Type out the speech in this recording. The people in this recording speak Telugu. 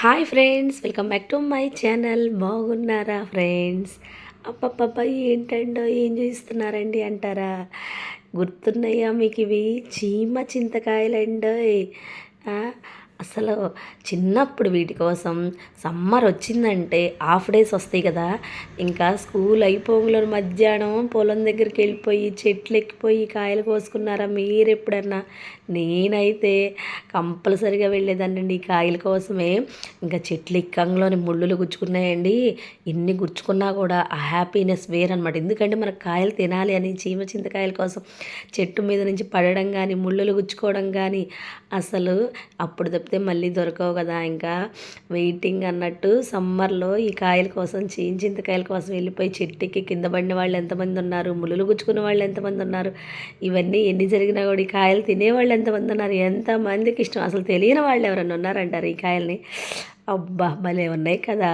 Hi friends, welcome back to my channel. బాగున్నారా ఫ్రెండ్స్? అప్పప్ప ఏంటండో ఏం చేస్తున్నారండి అంటారా? గుర్తున్నాయా మీకు ఇవి? చీమ చింతకాయలండో. అసలు చిన్నప్పుడు వీటి కోసం సమ్మర్ వచ్చిందంటే హాఫ్ డేస్ వస్తాయి కదా, ఇంకా స్కూల్ అయిపోగానే మధ్యాహ్నం పొలం దగ్గరికి వెళ్ళిపోయి చెట్లు ఎక్కిపోయి కాయలు కోసుకున్నారా మీరు ఎప్పుడన్నా? నేనైతే కంపల్సరిగా వెళ్ళేదానండి ఈ కాయల కోసమే. ఇంకా చెట్లు ఎక్కంలోని ముళ్ళులు గుచ్చుకున్నాయండి. ఎన్ని గుచ్చుకున్నా కూడా ఆ హ్యాపీనెస్ వేరనమాట. ఎందుకంటే మనకు కాయలు తినాలి అని చీమ చింతకాయల కోసం చెట్టు మీద నుంచి పడడం కానీ ముళ్ళులు గుచ్చుకోవడం కానీ అసలు అప్పుడు తప్పితే మళ్ళీ దొరకవు కదా. ఇంకా వెయిటింగ్ అన్నట్టు సమ్మర్లో ఈ కాయల కోసం చింతకాయల కోసం వెళ్ళిపోయి చెట్టుకి కింద పడిన వాళ్ళు ఎంతమంది ఉన్నారు, ముళ్ళులు గుచ్చుకున్న వాళ్ళు ఎంతమంది ఉన్నారు, ఇవన్నీ ఎన్ని జరిగినా కూడా ఈ కాయలు తినేవాళ్ళు ఎంతమంది ఉన్నారు, ఎంతమందికి ఇష్టం. అసలు తెలియని వాళ్ళు ఎవరన్నా ఉన్నారంటారు ఈ కాయల్ని? అబ్బా భలే ఉన్నాయి కదా.